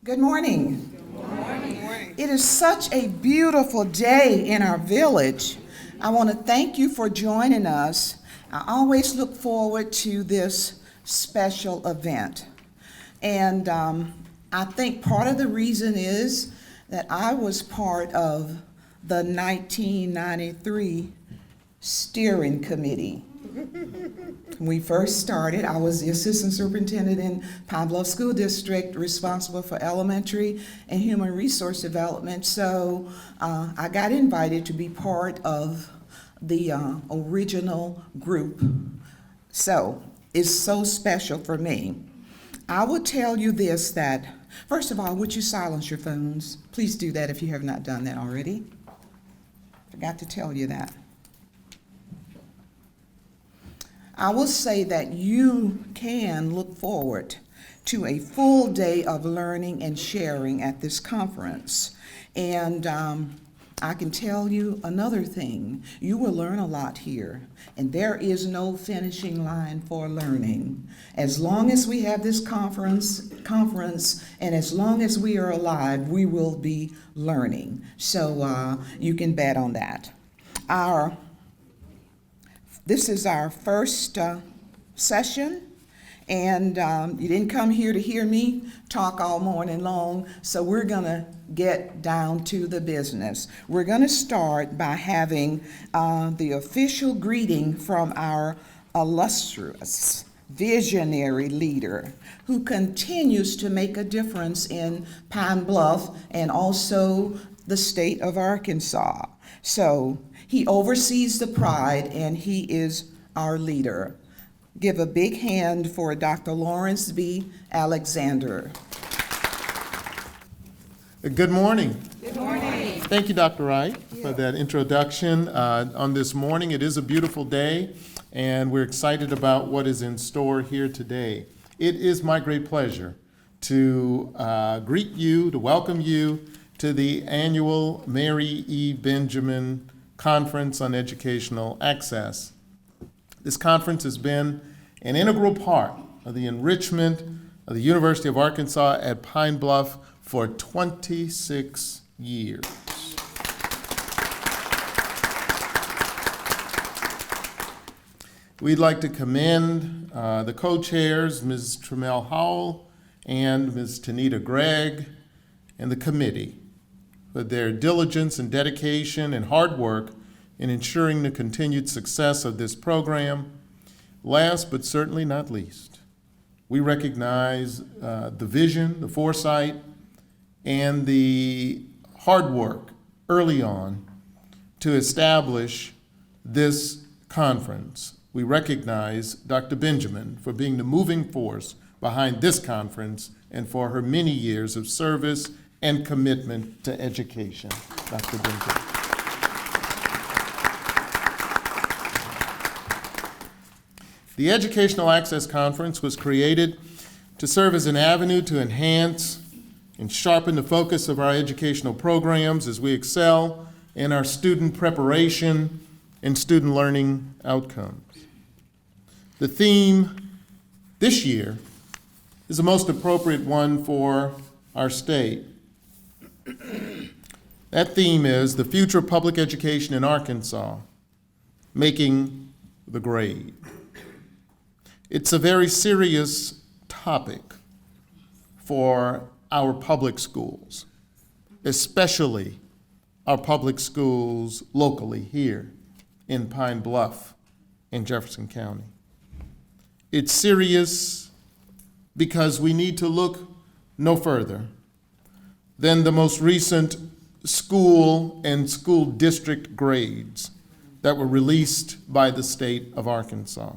Good morning. Good morning. It is such a beautiful day in our village. I want to thank you for joining us. I always look forward to this special event. And I think part of the reason is that I was part of the 1993 steering committee. When we first started, I was the assistant superintendent in Pine Bluff School District, responsible for elementary and human resource development. So I got invited to be part of the original group. So it's so special for me. I will tell you this, that first of all, would you silence your phones? Please do that if you have not done that already. Forgot to tell you that. I will say that you can look forward to a full day of learning and sharing at this conference. And I can tell you another thing. You will learn a lot here, and there is no finishing line for learning. As long as we have this conference, and as long as we are alive, we will be learning. So you can bet on that. This is our first session, and you didn't come here to hear me talk all morning long, so we're going to get down to the business. We're going to start by having the official greeting from our illustrious visionary leader who continues to make a difference in Pine Bluff and also the state of Arkansas. So he oversees the pride, and he is our leader. Give a big hand for Dr. Lawrence B. Alexander. Good morning. Good morning. Thank you, Dr. Wright, for that introduction. On this morning, it is a beautiful day, and we're excited about what is in store here today. It is my great pleasure to greet you, to welcome you to the annual Mary E. Benjamin Conference on Educational Access. This conference has been an integral part of the enrichment of the University of Arkansas at Pine Bluff for 26 years. We'd like to commend the co-chairs, Ms. Tremel Howell and Ms. Tanita Gregg, and the committee for their diligence and dedication and hard work in ensuring the continued success of this program. Last but certainly not least, we recognize the vision, the foresight, and the hard work early on to establish this conference. We recognize Dr. Benjamin for being the moving force behind this conference and for her many years of service and commitment to education. Dr. Benjamin. The Educational Access Conference was created to serve as an avenue to enhance and sharpen the focus of our educational programs as we excel in our student preparation and student learning outcomes. The theme this year is the most appropriate one for our state. That theme is the future of public education in Arkansas, making the grade. It's a very serious topic for our public schools, especially our public schools locally here in Pine Bluff and Jefferson County. It's serious because we need to look no further than the most recent school and school district grades that were released by the state of Arkansas.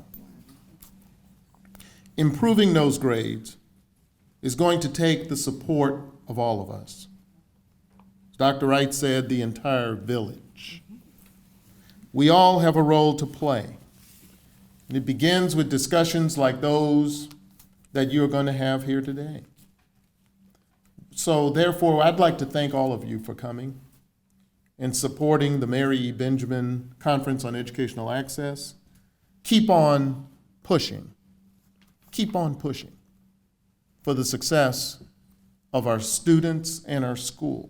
Improving those grades is going to take the support of all of us. As Dr. Wright said, the entire village. We all have a role to play. And it begins with discussions like those that you're going to have here today. So therefore, I'd like to thank all of you for coming and supporting the Mary E. Benjamin Conference on Educational Access. Keep on pushing. Keep on pushing for the success of our students and our schools.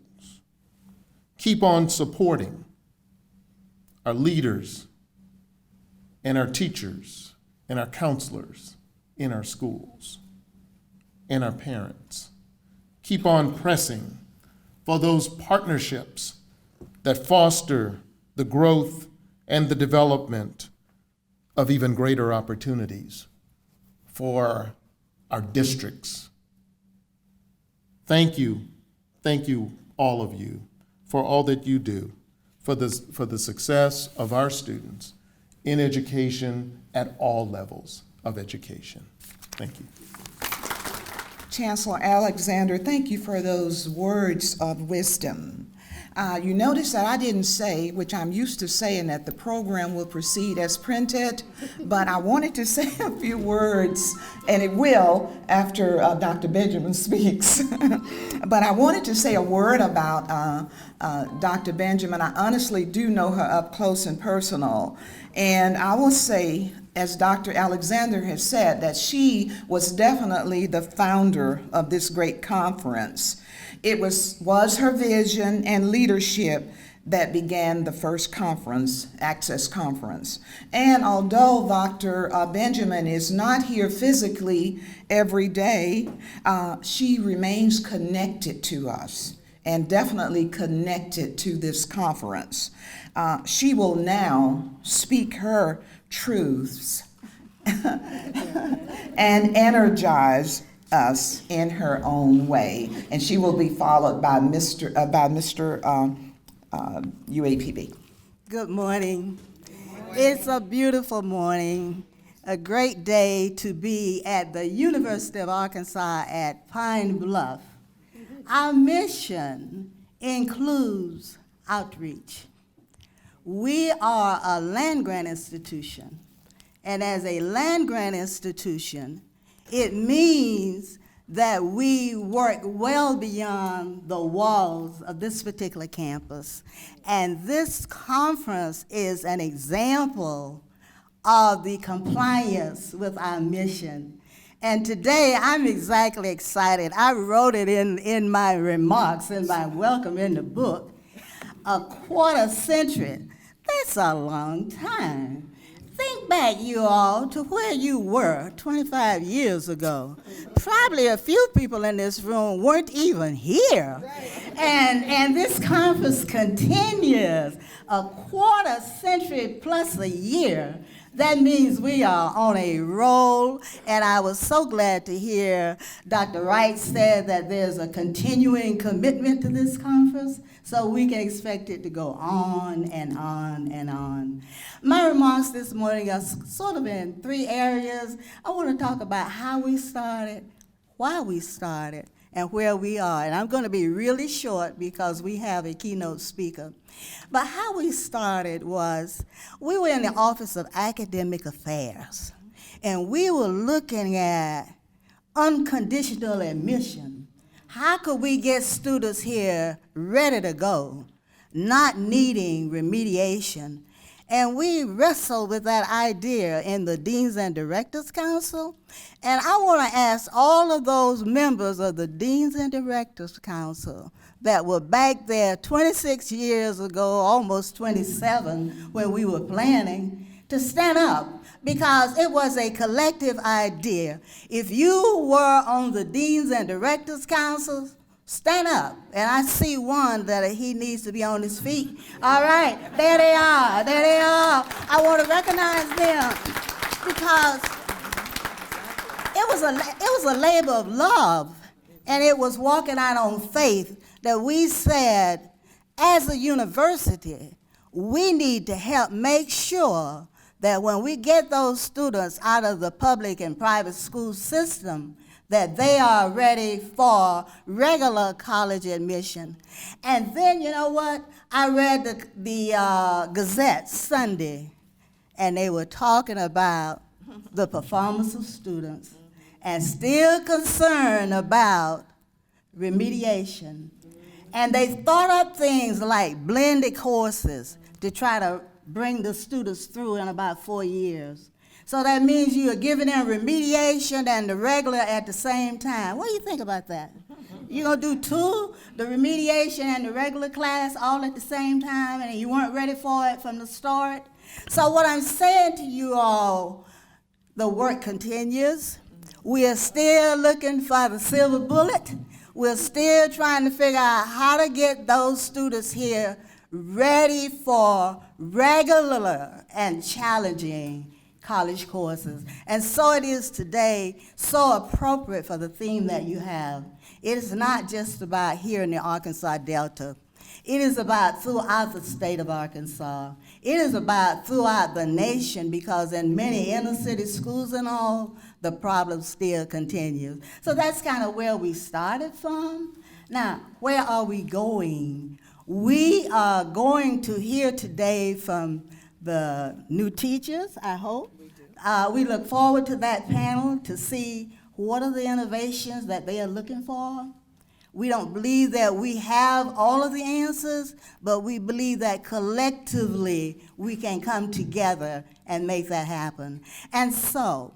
Keep on supporting our leaders and our teachers and our counselors in our schools and our parents. Keep on pressing for those partnerships that foster the growth and the development of even greater opportunities for our districts. Thank you, all of you, for all that you do for the success of our students in education at all levels of education. Thank you. Chancellor Alexander, thank you for those words of wisdom. You notice that I didn't say, which I'm used to saying, that the program will proceed as printed, but I wanted to say a few words, and it will after Dr. Benjamin speaks. But I wanted to say a word about Dr. Benjamin. I honestly do know her up close and personal, and I will say, as Dr. Alexander has said, that she was definitely the founder of this great conference. It was her vision and leadership that began the first conference, Access Conference. And although Dr. Benjamin is not here physically every day, she remains connected to us and definitely connected to this conference. She will now speak her truths and energize us in her own way, and she will be followed by Mr. UAPB. Good morning. It's a beautiful morning, a great day to be at the University of Arkansas at Pine Bluff. Our mission includes outreach. We are a land-grant institution, and as a land-grant institution, it means that we work well beyond the walls of this particular campus. And this conference is an example of the compliance with our mission. And today, I'm exactly excited. I wrote it in my remarks, in my welcome in the book. A quarter century, that's a long time. Think back, you all, to where you were 25 years ago. Probably a few people in this room weren't even here. And this conference continues a quarter century plus a year. That means we are on a roll, and I was so glad to hear Dr. Wright said that there's a continuing commitment to this conference, so we can expect it to go on and on and on. My remarks this morning are sort of in three areas. I want to talk about how we started, why we started, and where we are. And I'm going to be really short because we have a keynote speaker. But how we started was, we were in the Office of Academic Affairs, and we were looking at unconditional admission. How could we get students here ready to go, not needing remediation? And we wrestled with that idea in the Deans and Directors Council. And I want to ask all of those members of the Deans and Directors Council that were back there 26 years ago, almost 27, when we were planning, to stand up, because it was a collective idea. If you were on the Deans and Directors Council, stand up. And I see one that he needs to be on his feet. All right, there they are, there they are. I want to recognize them because it was a labor of love, and it was walking out on faith that we said, as a university, we need to help make sure that when we get those students out of the public and private school system, that they are ready for regular college admission. And then, you know what? I read the Gazette Sunday, and they were talking about the performance of students and still concerned about remediation. And they thought up things like blended courses to try to bring the students through in about 4 years. So that means you are giving them remediation and the regular at the same time. What do you think about that? You're going to do two, the remediation and the regular class all at the same time, and you weren't ready for it from the start. So what I'm saying to you all, the work continues. We are still looking for the silver bullet. We're still trying to figure out how to get those students here ready for regular and challenging college courses. And so it is today, so appropriate for the theme that you have. It is not just about here in the Arkansas Delta. It is about throughout the state of Arkansas. It is about throughout the nation, because in many inner city schools and all, the problem still continues. So that's kind of where we started from. Now, where are we going? We are going to hear today from the new teachers, I hope. We look forward to that panel to see what are the innovations that they are looking for. We don't believe that we have all of the answers, but we believe that collectively we can come together and make that happen. And so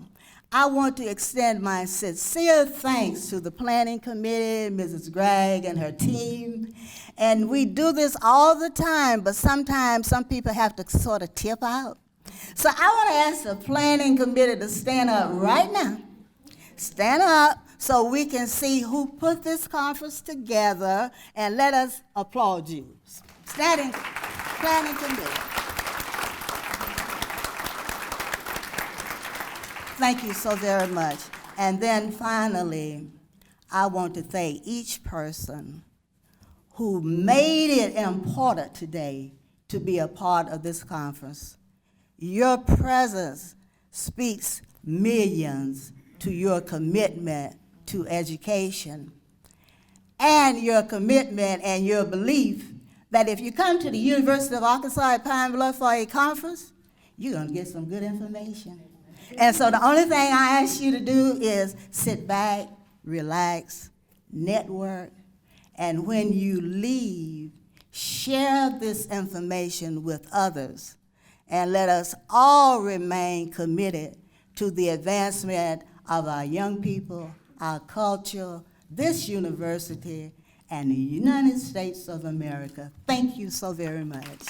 I want to extend my sincere thanks to the Planning Committee, Mrs. Gregg and her team. And we do this all the time, but sometimes some people have to sort of tip out. So I want to ask the Planning Committee to stand up right now. Stand up so we can see who put this conference together, and let us applaud you. Standing Planning Committee. Thank you so very much. And then finally, I want to thank each person who made it important today to be a part of this conference. Your presence speaks millions to your commitment to education and your commitment and your belief that if you come to the University of Arkansas at Pine Bluff for a conference, you're going to get some good information. And so the only thing I ask you to do is sit back, relax, network, and when you leave, share this information with others, and let us all remain committed to the advancement of our young people, our culture, this university, and the United States of America. Thank you so very much.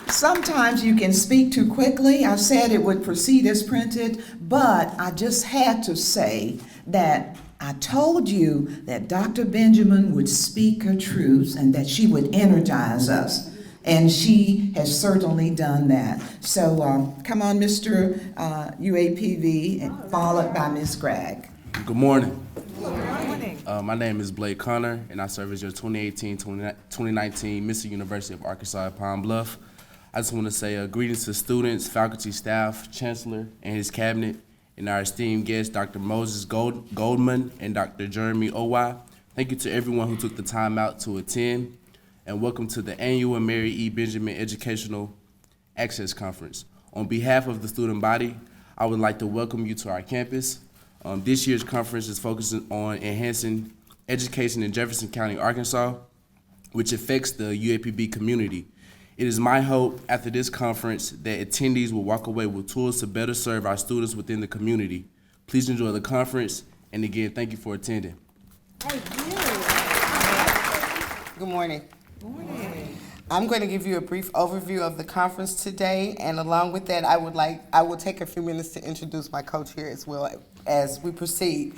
Sometimes you can speak too quickly. I said it would proceed as printed, but I just had to say that I told you that Dr. Benjamin would speak her truths and that she would energize us. And she has certainly done that. So come on, Mr. UAPV, and followed by Ms. Gregg. Good morning. Good morning. My name is Blake Connor, and I serve as your 2018-2019 Mr. University of Arkansas at Pine Bluff. I just want to say greetings to students, faculty, staff, chancellor, and his cabinet, and our esteemed guests, Dr. Moses Goldman and Dr. Jeremy Owa. Thank you to everyone who took the time out to attend, and welcome to the annual Mary E. Benjamin Educational Access Conference. On behalf of the student body, I would like to welcome you to our campus. This year's conference is focusing on enhancing education in Jefferson County, Arkansas, which affects the UAPB community. It is my hope after this conference that attendees will walk away with tools to better serve our students within the community. Please enjoy the conference, and again, thank you for attending. Thank you. Good morning. Good morning. I'm going to give you a brief overview of the conference today, and along with that, I will take a few minutes to introduce my co-chair as well as we proceed.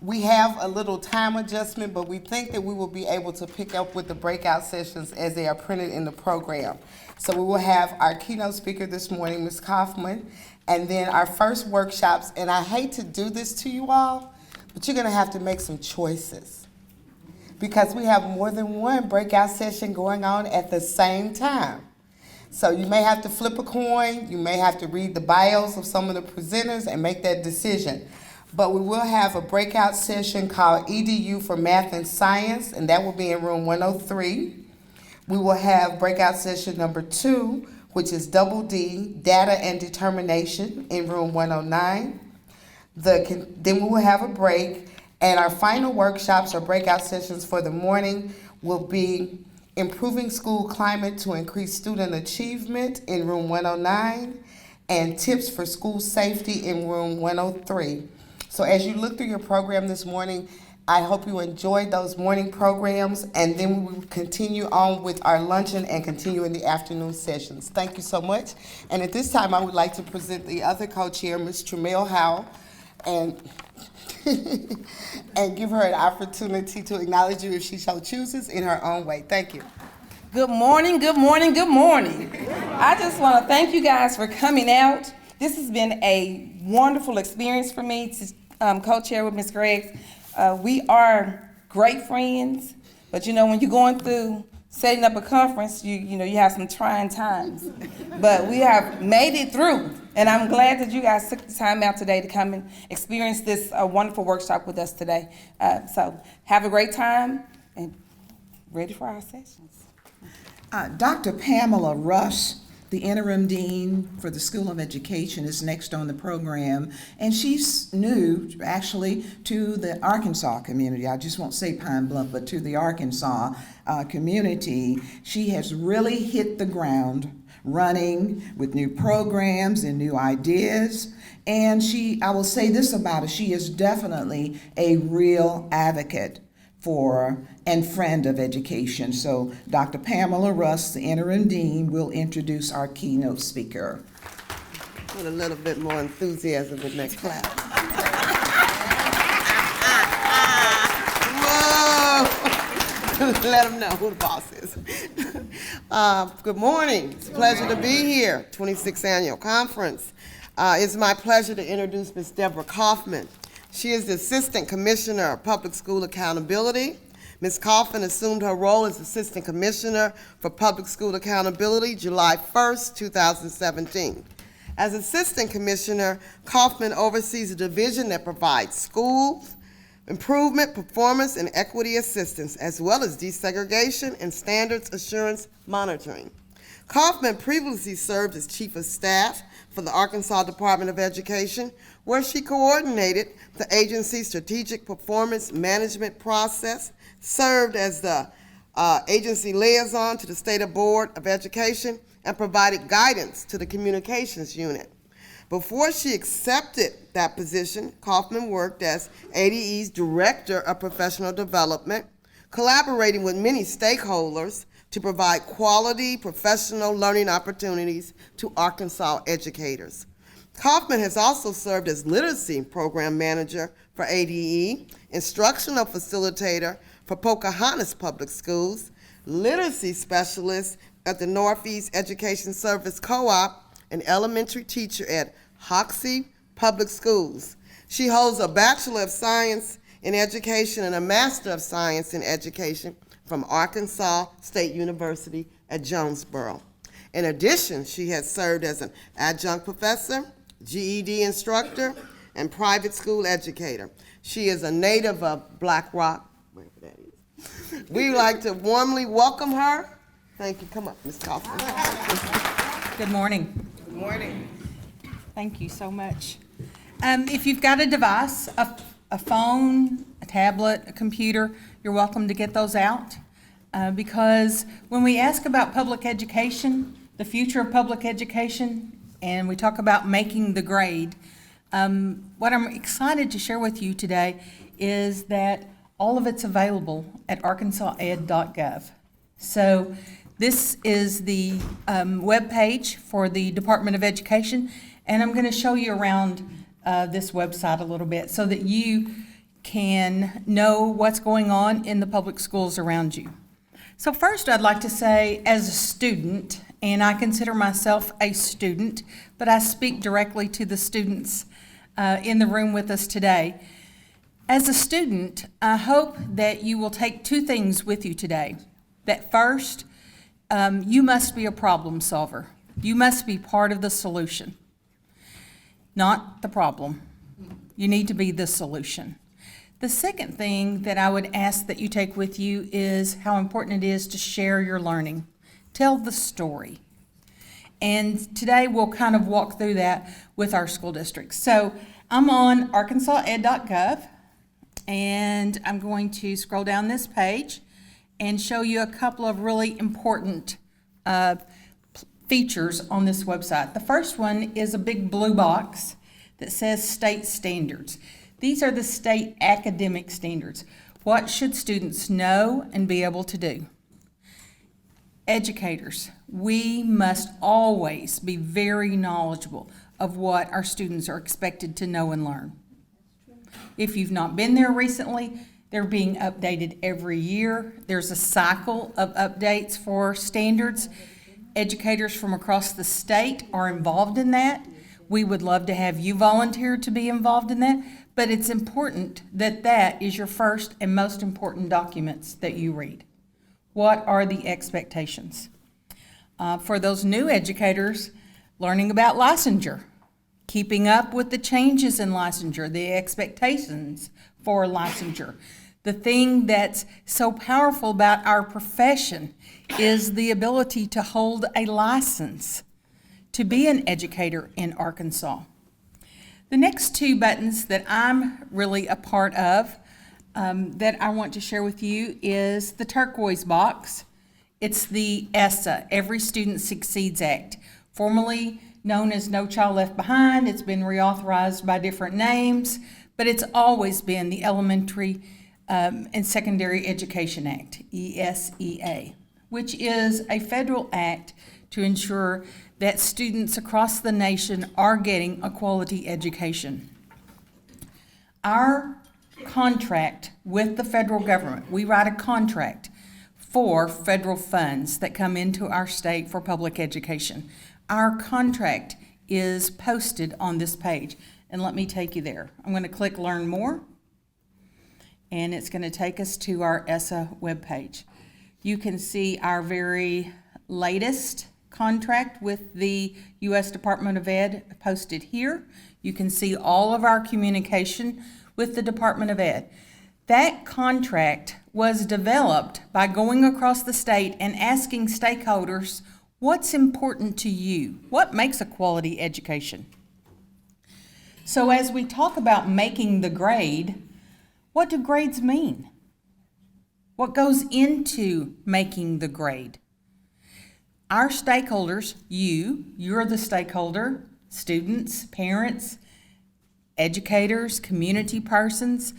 We have a little time adjustment, but we think that we will be able to pick up with the breakout sessions as they are printed in the program. So we will have our keynote speaker this morning, Ms. Coffman, and then our first workshops, and I hate to do this to you all, but you're gonna have to make some choices because we have more than one breakout session going on at the same time. So you may have to flip a coin, you may have to read the bios of some of the presenters and make that decision. But we will have a breakout session called EDU for Math and Science, and that will be in room 103. We will have breakout session number 2, which is Double D, Data and Determination, in room 109. Then we will have a break, and our final workshops or breakout sessions for the morning will be Improving School Climate to Increase Student Achievement in room 109, and Tips for School Safety in room 103. So as you look through your program this morning, I hope you enjoyed those morning programs, and then we will continue on with our luncheon and continue in the afternoon sessions. Thank you so much. And at this time, I would like to present the other co-chair, Ms. Tremel Howell, and and give her an opportunity to acknowledge you if she so chooses in her own way. Thank you. Good morning, good morning, good morning. I just want to thank you guys for coming out. This has been a wonderful experience for me to co-chair with Ms. Gregg. We are great friends, but you know, when you're going through setting up a conference, you know, you have some trying times. But we have made it through, and I'm glad that you guys took the time out today to come and experience this wonderful workshop with us today. So have a great time and ready for our sessions. Dr. Pamela Russ, the interim dean for the School of Education, is next on the program, and she's new actually to the Arkansas community. I just won't say Pine Bluff, but to the Arkansas community. She has really hit the ground running with new programs and new ideas, and I will say this about her, she is definitely a real advocate for and friend of education. So Dr. Pamela Russ, the interim dean, will introduce our keynote speaker. With a little bit more enthusiasm in that clap. Whoa! Let them know who the boss is. Good morning. It's a pleasure to be here. 26th Annual Conference. It's my pleasure to introduce Ms. Deborah Coffman. She is the Assistant Commissioner of Public School Accountability. Ms. Coffman assumed her role as Assistant Commissioner for Public School Accountability July 1st, 2017. As Assistant Commissioner, Coffman oversees a division that provides schools, improvement, performance, and equity assistance, as well as desegregation and standards assurance monitoring. Coffman previously served as Chief of Staff for the Arkansas Department of Education, where she coordinated the agency's strategic performance management process, served as the agency liaison to the State Board of Education, and provided guidance to the communications unit. Before she accepted that position, Coffman worked as ADE's Director of Professional Development, collaborating with many stakeholders to provide quality professional learning opportunities to Arkansas educators. Coffman has also served as Literacy Program Manager for ADE, Instructional Facilitator for Pocahontas Public Schools, Literacy Specialist at the Northeast Education Service Co-op, and Elementary Teacher at Hoxie Public Schools. She holds a Bachelor of Science in Education and a Master of Science in Education from Arkansas State University at Jonesboro. In addition, she has served as an adjunct professor, GED instructor, and private school educator. She is a native of Black Rock, wherever that is. We'd like to warmly welcome her. Thank you. Come up, Ms. Coffman. Good morning. Good morning. Thank you so much. If you've got a device, a phone, a tablet, a computer, you're welcome to get those out. Because when we ask about public education, the future of public education, and we talk about making the grade, what I'm excited to share with you today is that all of it's available at arkansased.gov. So this is the web page for the Department of Education, and I'm going to show you around this website a little bit so that you can know what's going on in the public schools around you. So first, I'd like to say, as a student, and I consider myself a student, but I speak directly to the students in the room with us today. As a student, I hope that you will take two things with you today. That first, you must be a problem solver. You must be part of the solution, not the problem. You need to be the solution. The second thing that I would ask that you take with you is how important it is to share your learning. Tell the story. And today we'll kind of walk through that with our school districts. So I'm on arkansased.gov, and I'm going to scroll down this page and show you a couple of really important features on this website. The first one is a big blue box that says state standards. These are the state academic standards. What should students know and be able to do? Educators, we must always be very knowledgeable of what our students are expected to know and learn. If you've not been there recently, they're being updated every year. There's a cycle of updates for standards. Educators from across the state are involved in that. We would love to have you volunteer to be involved in that, but it's important that that is your first and most important documents that you read. What are the expectations? For those new educators, learning about licensure, keeping up with the changes in licensure, the expectations for licensure. The thing that's so powerful about our profession is the ability to hold a license to be an educator in Arkansas. The next two buttons that I'm really a part of that I want to share with you is the turquoise box. It's the ESSA, Every Student Succeeds Act, formerly known as No Child Left Behind. It's been reauthorized by different names, but it's always been the Elementary and Secondary Education Act, ESEA, which is a federal act to ensure that students across the nation are getting a quality education. Our contract with the federal government, we write a contract for federal funds that come into our state for public education. Our contract is posted on this page, and let me take you there. I'm going to click Learn More, and it's going to take us to our ESSA webpage. You can see our very latest contract with the U.S. Department of Ed posted here. You can see all of our communication with the Department of Ed. That contract was developed by going across the state and asking stakeholders, what's important to you? What makes a quality education? So as we talk about making the grade, what do grades mean? What goes into making the grade? Our stakeholders, you're the stakeholder, students, parents, educators, community persons,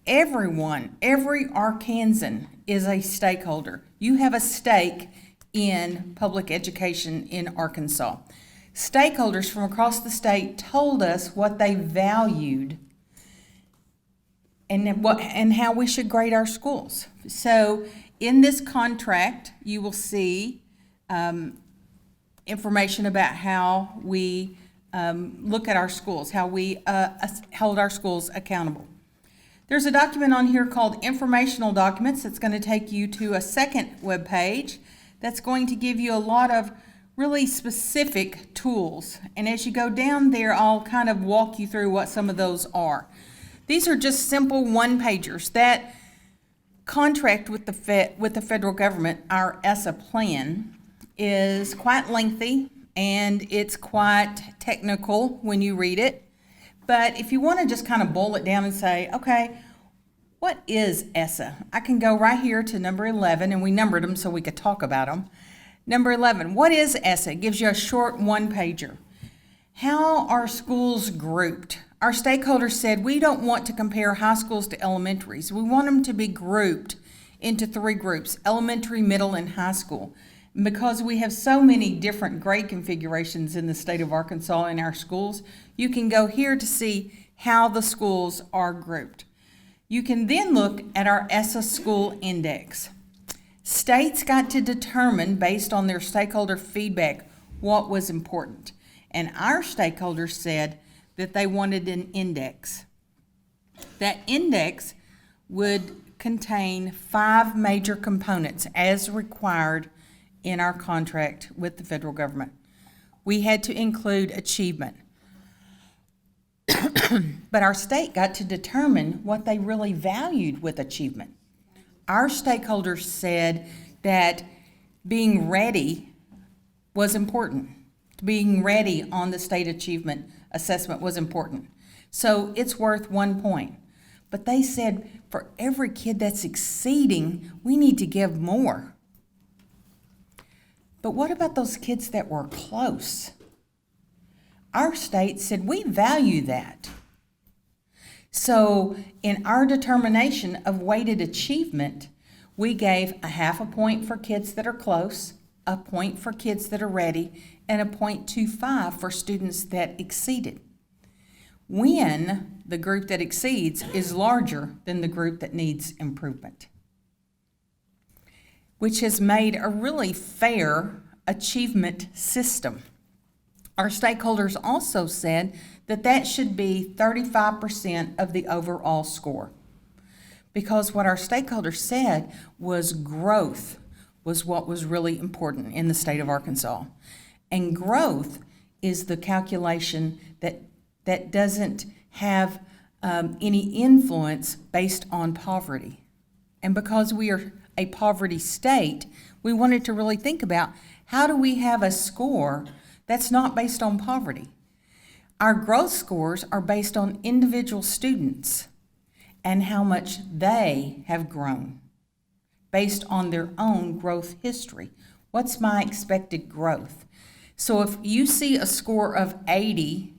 everyone, every Arkansan is a stakeholder. You have a stake in public education in Arkansas. Stakeholders from across the state told us what they valued and how we should grade our schools. So in this contract, you will see information about how we look at our schools, how we hold our schools accountable. There's a document on here called Informational Documents that's going to take you to a second web page that's going to give you a lot of really specific tools. And as you go down there, I'll kind of walk you through what some of those are. These are just simple one-pagers. That contract with the federal government, our ESSA plan, is quite lengthy and it's quite technical when you read it. But if you want to just kind of boil it down and say, okay, what is ESSA? I can go right here to number 11, and we numbered them so we could talk about them. Number 11, what is ESSA? It gives you a short one-pager. How are schools grouped? Our stakeholders said we don't want to compare high schools to elementaries. We want them to be grouped into three groups, elementary, middle, and high school. And because we have so many different grade configurations in the state of Arkansas in our schools, you can go here to see how the schools are grouped. You can then look at our ESSA School Index. States got to determine, based on their stakeholder feedback, what was important. And our stakeholders said that they wanted an index. That index would contain 5 major components as required in our contract with the federal government. We had to include achievement. But our state got to determine what they really valued with achievement. Our stakeholders said that being ready was important. Being ready on the state achievement assessment was important. So it's worth 1 point. But they said for every kid that's exceeding, we need to give more. But what about those kids that were close? Our state said we value that. So in our determination of weighted achievement, we gave a half a point for kids that are close, a point for kids that are ready, and a 0.25 for students that exceeded. When the group that exceeds is larger than the group that needs improvement, which has made a really fair achievement system. Our stakeholders also said that that should be 35% of the overall score, because what our stakeholders said was growth was what was really important in the state of Arkansas. And growth is the calculation that doesn't have any influence based on poverty. And because we are a poverty state, we wanted to really think about how do we have a score that's not based on poverty. Our growth scores are based on individual students and how much they have grown based on their own growth history. What's my expected growth? So if you see a score of 80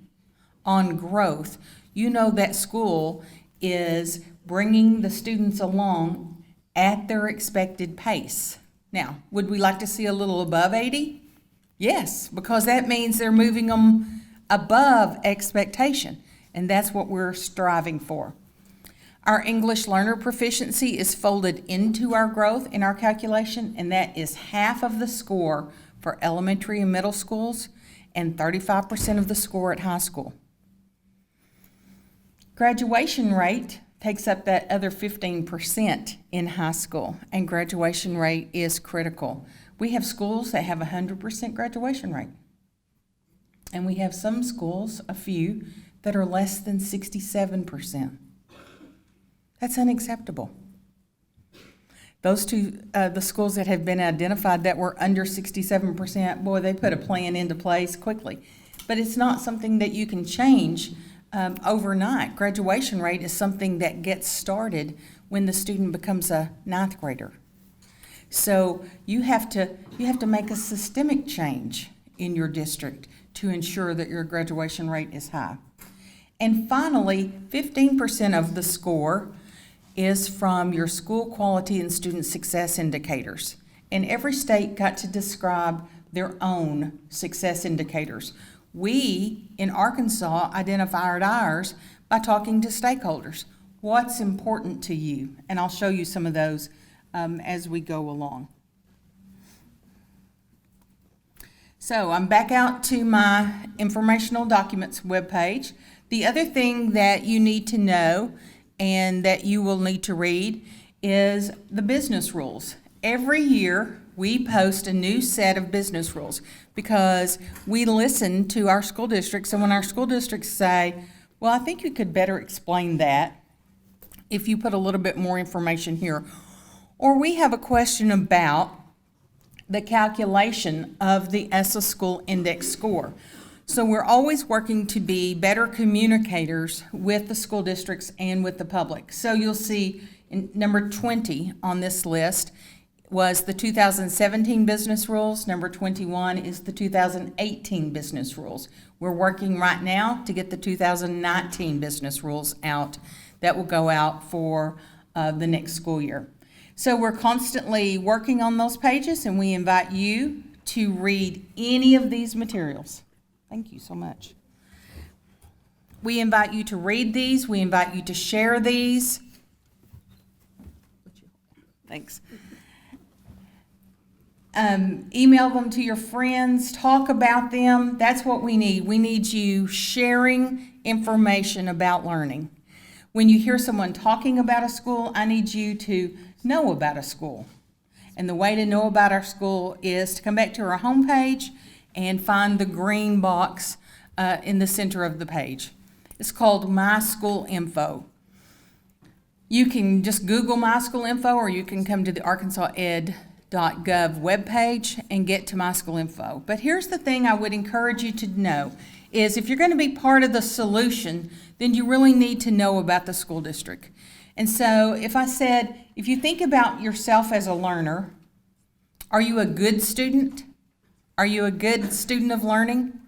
on growth, you know that school is bringing the students along at their expected pace. Now, would we like to see a little above 80? Yes, because that means they're moving them above expectation, and that's what we're striving for. Our English learner proficiency is folded into our growth in our calculation, and that is half of the score for elementary and middle schools and 35% of the score at high school. Graduation rate takes up that other 15% in high school, and graduation rate is critical. We have schools that have 100% graduation rate, and we have some schools, a few, that are less than 67%. That's unacceptable. Those two, the schools that have been identified that were under 67%, boy, they put a plan into place quickly. But it's not something that you can change overnight. Graduation rate is something that gets started when the student becomes a ninth grader. So you have to make a systemic change in your district to ensure that your graduation rate is high. And finally, 15% of the score is from your school quality and student success indicators. And every state got to describe their own success indicators. We, in Arkansas, identified ours by talking to stakeholders. What's important to you? And I'll show you some of those as we go along. So I'm back out to my informational documents webpage. The other thing that you need to know and that you will need to read is the business rules. Every year, we post a new set of business rules because we listen to our school districts, and when our school districts say, well, I think you could better explain that if you put a little bit more information here. Or we have a question about the calculation of the ESSA School Index score. So we're always working to be better communicators with the school districts and with the public. So you'll see in number 20 on this list was the 2017 business rules. Number 21 is the 2018 business rules. We're working right now to get the 2019 business rules out that will go out for the next school year. So we're constantly working on those pages, and we invite you to read any of these materials. Thank you so much. We invite you to read these. We invite you to share these. Thanks. Email them to your friends. Talk about them. That's what we need. We need you sharing information about learning. When you hear someone talking about a school, I need you to know about a school. And the way to know about our school is to come back to our homepage and find the green box in the center of the page. It's called My School Info. You can just Google My School Info, or you can come to the arkansased.gov webpage and get to My School Info. But here's the thing I would encourage you to know is if you're going to be part of the solution, then you really need to know about the school district. And so if I said, if you think about yourself as a learner, are you a good student? Are you a good student of learning?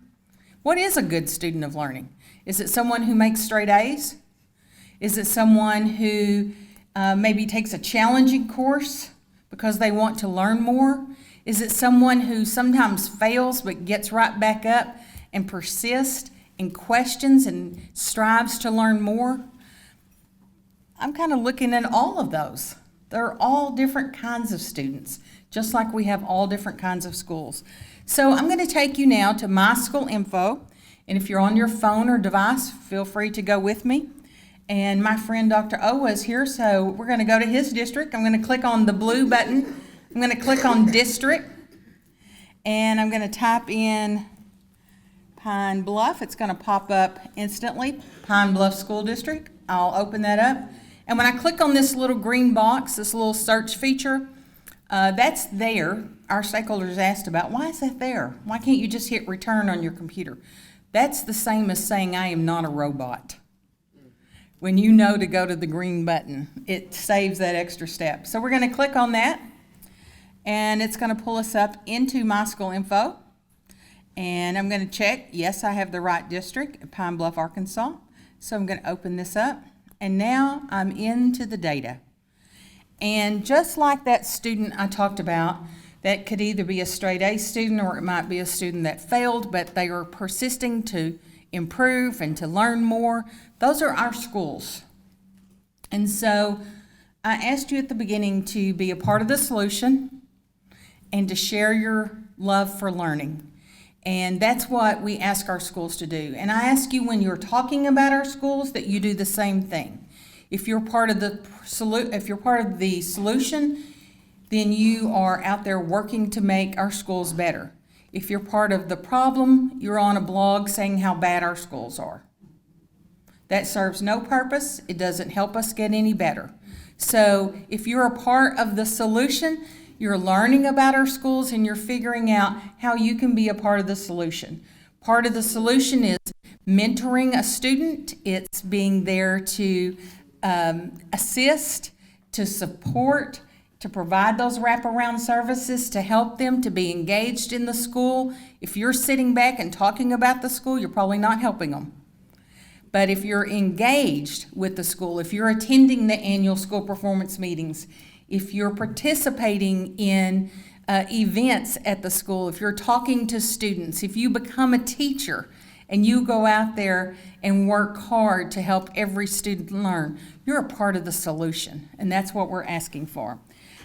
What is a good student of learning? Is it someone who makes straight A's? Is it someone who maybe takes a challenging course because they want to learn more? Is it someone who sometimes fails but gets right back up and persists and questions and strives to learn more? I'm kind of looking at all of those. They're all different kinds of students, just like we have all different kinds of schools. So I'm going to take you now to My School Info, and if you're on your phone or device, feel free to go with me. And my friend Dr. O is here, so we're going to go to his district. I'm going to click on the blue button. I'm going to click on district, and I'm going to type in Pine Bluff. It's going to pop up instantly, Pine Bluff School District. I'll open that up. And when I click on this little green box, this little search feature, that's there. Our stakeholders asked about, why is that there? Why can't you just hit return on your computer? That's the same as saying I am not a robot. When you know to go to the green button, it saves that extra step. So we're going to click on that, and it's going to pull us up into My School Info. And I'm going to check, yes, I have the right district at Pine Bluff, Arkansas. So I'm going to open this up, and now I'm into the data. And just like that student I talked about, that could either be a straight A student or it might be a student that failed, but they are persisting to improve and to learn more. Those are our schools. And so I asked you at the beginning to be a part of the solution and to share your love for learning. And that's what we ask our schools to do. And I ask you, when you're talking about our schools, that you do the same thing. If you're part of the solution, then you are out there working to make our schools better. If you're part of the problem, you're on a blog saying how bad our schools are. That serves no purpose. It doesn't help us get any better. So if you're a part of the solution, you're learning about our schools and you're figuring out how you can be a part of the solution. Part of the solution is mentoring a student. It's being there to assist, to support, to provide those wraparound services, to help them to be engaged in the school. If you're sitting back and talking about the school, you're probably not helping them. But if you're engaged with the school, if you're attending the annual school performance meetings, if you're participating in events at the school, if you're talking to students, if you become a teacher and you go out there and work hard to help every student learn, you're a part of the solution, and that's what we're asking for.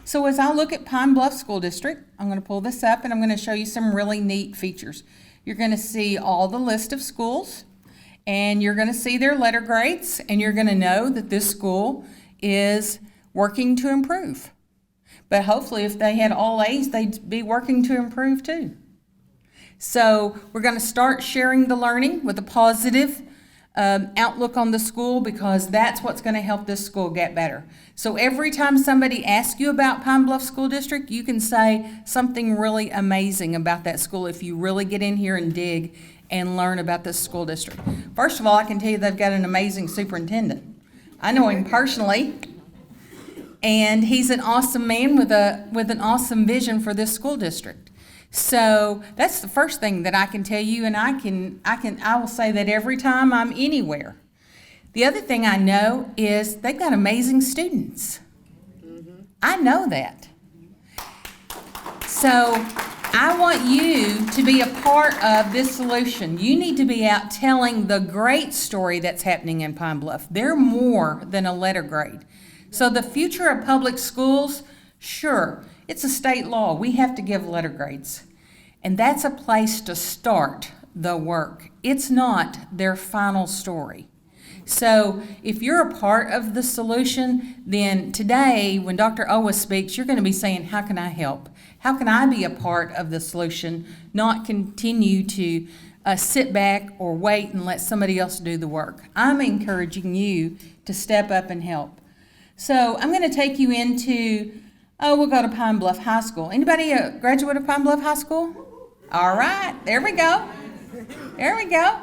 So as I look at Pine Bluff School District, I'm going to pull this up and I'm going to show you some really neat features. You're going to see all the list of schools, and you're going to see their letter grades, and you're going to know that this school is working to improve. But hopefully if they had all A's, they'd be working to improve too. So we're going to start sharing the learning with a positive outlook on the school, because that's what's going to help this school get better. So every time somebody asks you about Pine Bluff School District, you can say something really amazing about that school if you really get in here and dig and learn about this school district. First of all, I can tell you they've got an amazing superintendent. I know him personally, and he's an awesome man with an awesome vision for this school district. So that's the first thing that I can tell you, and I will say that every time I'm anywhere. The other thing I know is they've got amazing students. I know that. So I want you to be a part of this solution. You need to be out telling the great story that's happening in Pine Bluff. They're more than a letter grade. So the future of public schools, sure, it's a state law. We have to give letter grades. And that's a place to start the work. It's not their final story. So if you're a part of the solution, then today when Dr. Owa speaks, you're going to be saying, how can I help? How can I be a part of the solution, not continue to sit back or wait and let somebody else do the work? I'm encouraging you to step up and help. So I'm going to take you into, we'll go to Pine Bluff High School. Anybody a graduate of Pine Bluff High School? All right, there we go. There we go.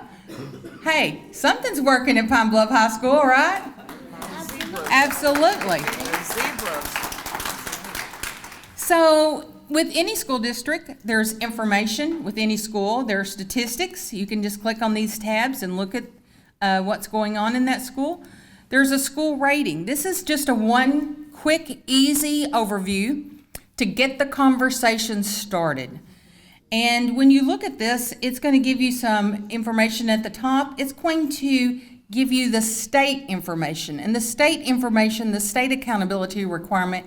Hey, something's working at Pine Bluff High School, right? Absolutely. So with any school district, there's information. With any school, there are statistics. You can just click on these tabs and look at what's going on in that school. There's a school rating. This is just a one quick, easy overview to get the conversation started. And when you look at this, it's going to give you some information at the top. It's going to give you the state information. And the state information, the state accountability requirement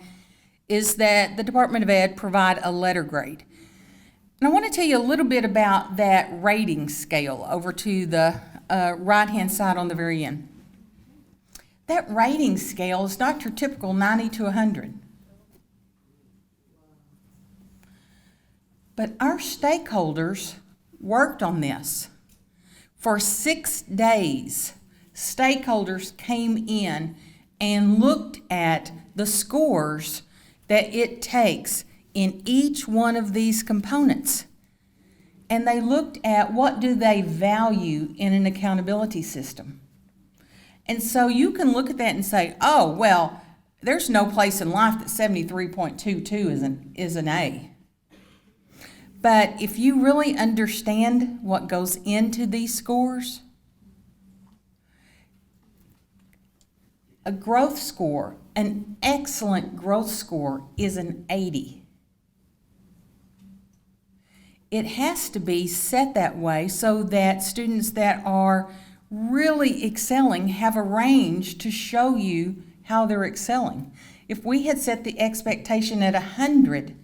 is that the Department of Ed provide a letter grade. And I want to tell you a little bit about that rating scale over to the right-hand side on the very end. That rating scale is not your typical 90 to 100. But our stakeholders worked on this. For 6 days, stakeholders came in and looked at the scores that it takes in each one of these components. And they looked at what do they value in an accountability system. And so you can look at that and say, oh, well, there's no place in life that 73.22 is an A. But if you really understand what goes into these scores, a growth score, an excellent growth score is an 80. It has to be set that way so that students that are really excelling have a range to show you how they're excelling. If we had set the expectation at 100,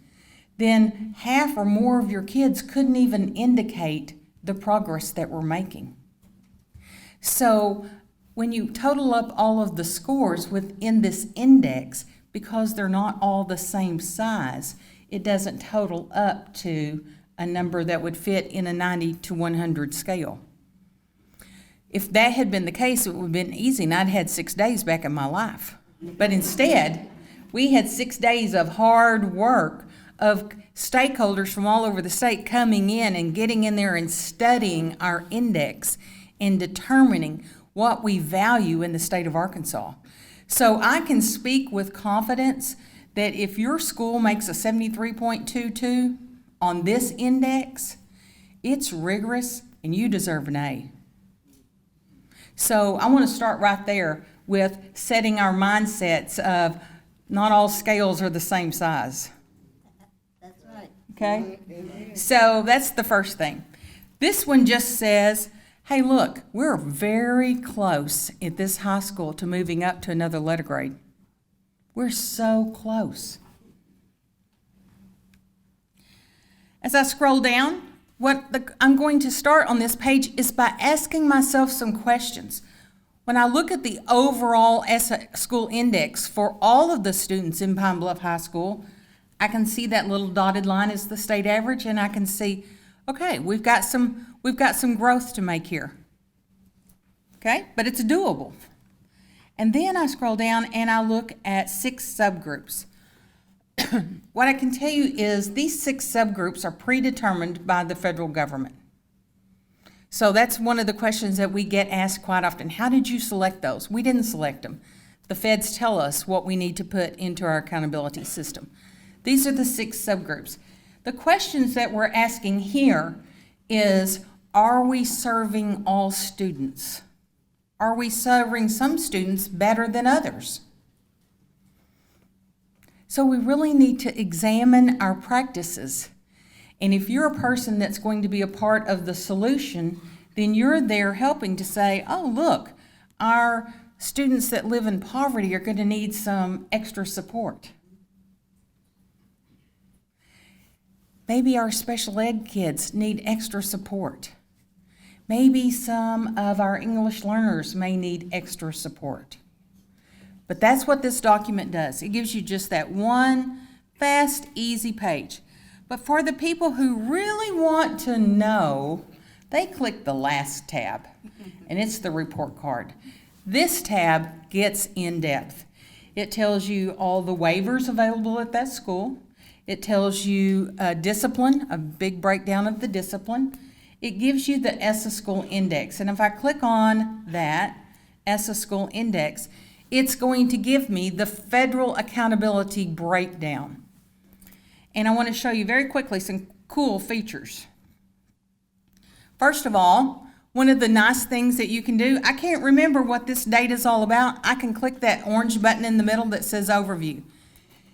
then half or more of your kids couldn't even indicate the progress that we're making. So when you total up all of the scores within this index, because they're not all the same size, it doesn't total up to a number that would fit in a 90 to 100 scale. If that had been the case, it would have been easy, and I'd had 6 days back in my life. But instead, we had 6 days of hard work of stakeholders from all over the state coming in and getting in there and studying our index and determining what we value in the state of Arkansas. So I can speak with confidence that if your school makes a 73.22 on this index, it's rigorous and you deserve an A. So I want to start right there with setting our mindsets of not all scales are the same size. That's right. Okay? So that's the first thing. This one just says, hey, look, we're very close at this high school to moving up to another letter grade. We're so close. As I scroll down, I'm going to start on this page is by asking myself some questions. When I look at the overall school index for all of the students in Pine Bluff High School, I can see that little dotted line is the state average, and I can see, okay, we've got some growth to make here. Okay, but it's doable. And then I scroll down and I look at 6 subgroups. What I can tell you is these 6 subgroups are predetermined by the federal government. So that's one of the questions that we get asked quite often. How did you select those? We didn't select them. The feds tell us what we need to put into our accountability system. These are the 6 subgroups. The questions that we're asking here is, are we serving all students? Are we serving some students better than others? So we really need to examine our practices. And if you're a person that's going to be a part of the solution, then you're there helping to say, oh, look, our students that live in poverty are going to need some extra support. Maybe our special ed kids need extra support. Maybe some of our English learners may need extra support. But that's what this document does. It gives you just that one fast, easy page. But for the people who really want to know, they click the last tab, and it's the report card. This tab gets in depth. It tells you all the waivers available at that school. It tells you discipline, a big breakdown of the discipline. It gives you the ESSA School Index. And if I click on that ESSA School Index, it's going to give me the federal accountability breakdown. And I want to show you very quickly some cool features. First of all, One of the nice things that you can do, I can't remember what this data is all about. I can click that orange button in the middle that says Overview.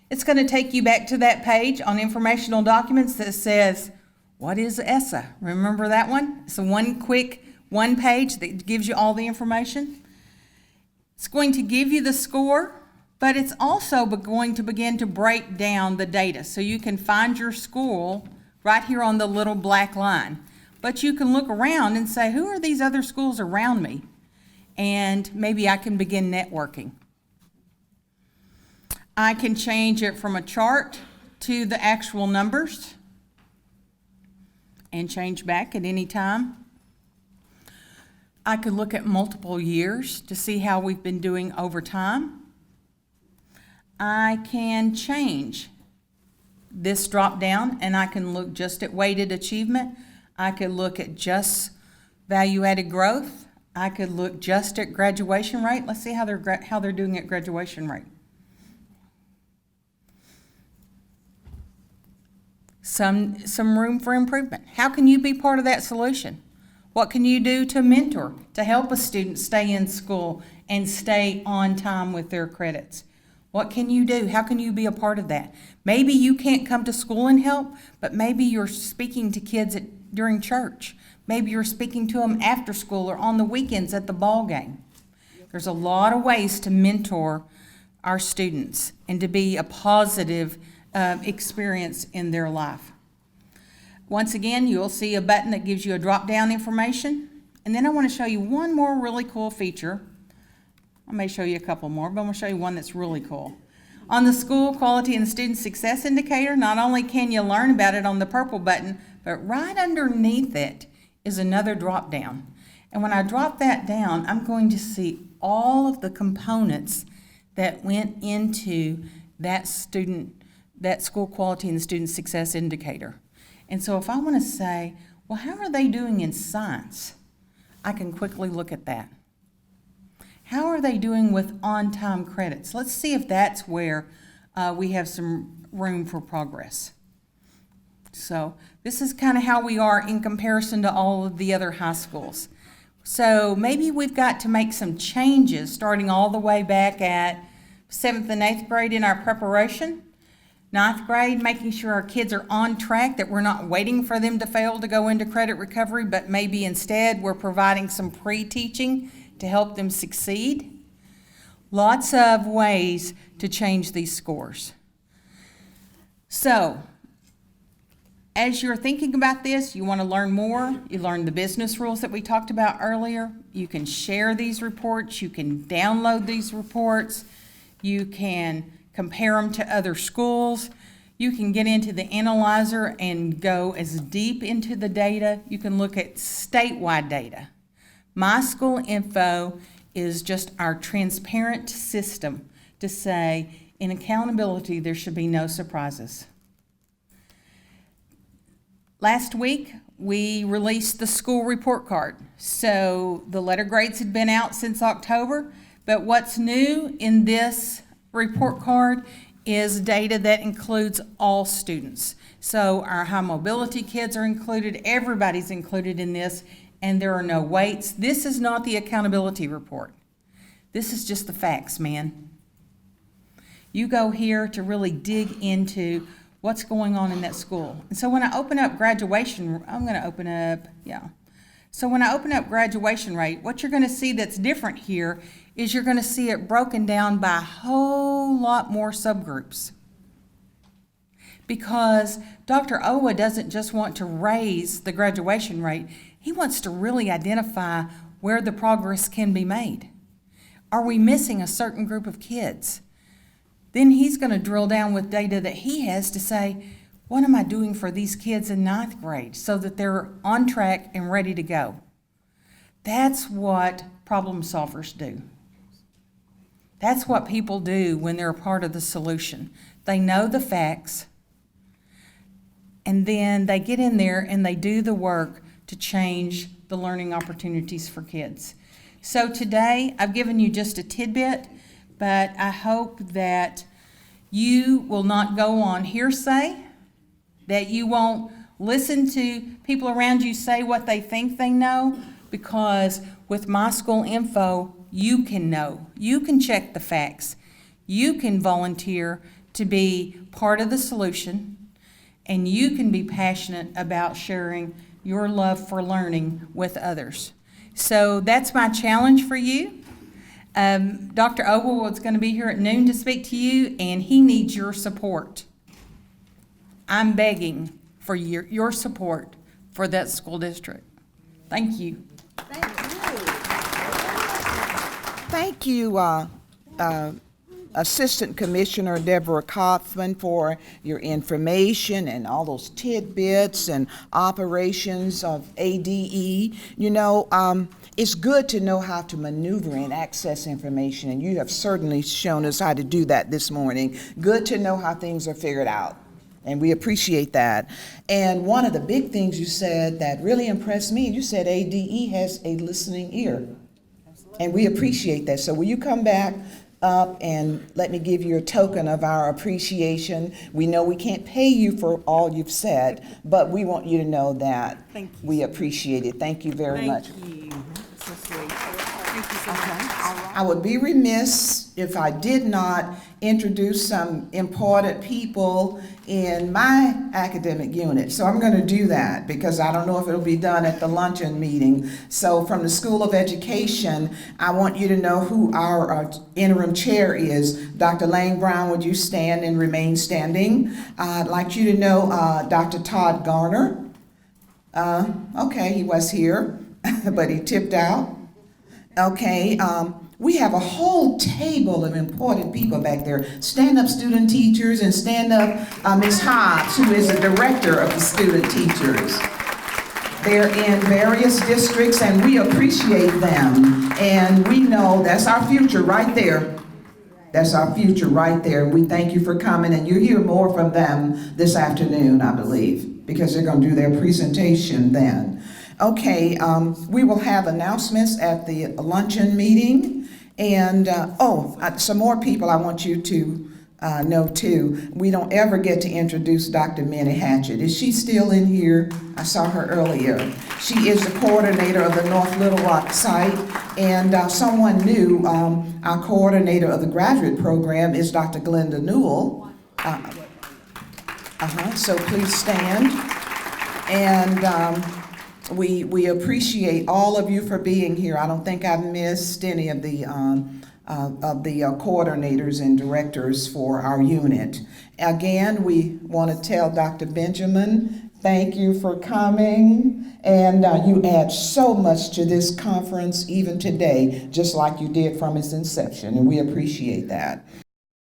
It's going to take you back to that page on informational documents that says, what is ESSA? Remember that one? It's a one page that gives you all the information. It's going to give you the score, but it's also going to begin to break down the data. So you can find your school right here on the little black line. But you can look around and say, who are these other schools around me? And maybe I can begin networking. I can change it from a chart to the actual numbers and change back at any time. I could look at multiple years to see how we've been doing over time. I can change this drop down and I can look just at weighted achievement. I could look at just value-added growth. I could look just at graduation rate. Let's see how they're doing at graduation rate. Some room for improvement. How can you be part of that solution? What can you do to mentor, to help a student stay in school and stay on time with their credits? What can you do? How can you be a part of that? Maybe you can't come to school and help, but maybe you're speaking to kids during church. Maybe you're speaking to them after school or on the weekends at the ball game. There's a lot of ways to mentor our students and to be a positive experience in their life. Once again, you'll see a button that gives you a drop-down information. And then I want to show you one more really cool feature. I may show you a couple more, but I'm going to show you one that's really cool. On the School Quality and Student Success Indicator, not only can you learn about it on the purple button, but right underneath it is another drop-down. And when I drop that down, I'm going to see all of the components that went into that School Quality and Student Success Indicator. And so if I want to say, well, how are they doing in science? I can quickly look at that. How are they doing with on-time credits? Let's see if that's where we have some room for progress. So this is kind of how we are in comparison to all of the other high schools. So maybe we've got to make some changes starting all the way back at 7th and 8th grade in our preparation. 9th grade, making sure our kids are on track, that we're not waiting for them to fail to go into credit recovery, but maybe instead we're providing some pre-teaching to help them succeed. Lots of ways to change these scores. So, as you're thinking about this, you want to learn more. You learn the business rules that we talked about earlier. You can share these reports. You can download these reports. You can compare them to other schools. You can get into the analyzer and go as deep into the data. You can look at statewide data. My School Info is just our transparent system to say, in accountability, there should be no surprises. Last week, we released the school report card. So the letter grades had been out since October, but what's new in this report card is data that includes all students. So our high mobility kids are included, everybody's included in this, and there are no weights. This is not the accountability report. This is just the facts, man. You go here to really dig into what's going on in that school. And so when I open up graduation, So when I open up graduation rate, what you're going to see that's different here is you're going to see it broken down by a whole lot more subgroups. Because Dr. Owa doesn't just want to raise the graduation rate, he wants to really identify where the progress can be made. Are we missing a certain group of kids? Then he's going to drill down with data that he has to say, what am I doing for these kids in 9th grade so that they're on track and ready to go? That's what problem solvers do. That's what people do when they're a part of the solution. They know the facts, and then they get in there and they do the work to change the learning opportunities for kids. So today, I've given you just a tidbit, but I hope that you will not go on hearsay, that you won't listen to people around you say what they think they know, because with My School Info, you can know, you can check the facts, you can volunteer to be part of the solution, and you can be passionate about sharing your love for learning with others. So that's my challenge for you. Dr. Ogle is going to be here at noon to speak to you, and he needs your support. I'm begging for your support for that school district. Thank you. Thank you, Assistant Commissioner Deborah Coffman, for your information and all those tidbits and operations of ADE. You know, it's good to know how to maneuver and access information, and you have certainly shown us how to do that this morning. Good to know how things are figured out, and we appreciate that. And one of the big things you said that really impressed me, you said ADE has a listening ear. And we appreciate that. So will you come back up and let me give you a token of our appreciation? We know we can't pay you for all you've said, but we want you to know that we appreciate it. Thank you very much. Thank you. So sweet. Thank you so much. I would be remiss if I did not introduce some important people in my academic unit. So I'm going to do that because I don't know if it'll be done at the luncheon meeting. So from the School of Education, I want you to know who our interim chair is. Dr. Lane Brown, would you stand and remain standing? I'd like you to know Dr. Todd Garner. Okay, he was here, but he tipped out. Okay, we have a whole table of important people back there. Stand up student teachers, and stand up Ms. Hobbs, who is the director of the student teachers. They're in various districts, and we appreciate them. And we know that's our future right there. That's our future right there. We thank you for coming, and you'll hear more from them this afternoon, I believe, because they're going to do their presentation then. Okay, we will have announcements at the luncheon meeting. And, some more people I want you to know too. We don't ever get to introduce Dr. Minnie Hatchett. Is she still in here? I saw her earlier. She is the coordinator of the North Little Rock site. And someone new, our coordinator of the graduate program is Dr. Glenda Newell. So please stand. And we appreciate all of you for being here. I don't think I've missed any of the coordinators and directors for our unit. Again, we want to tell Dr. Benjamin, thank you for coming. And you add so much to this conference even today, just like you did from its inception, and we appreciate that.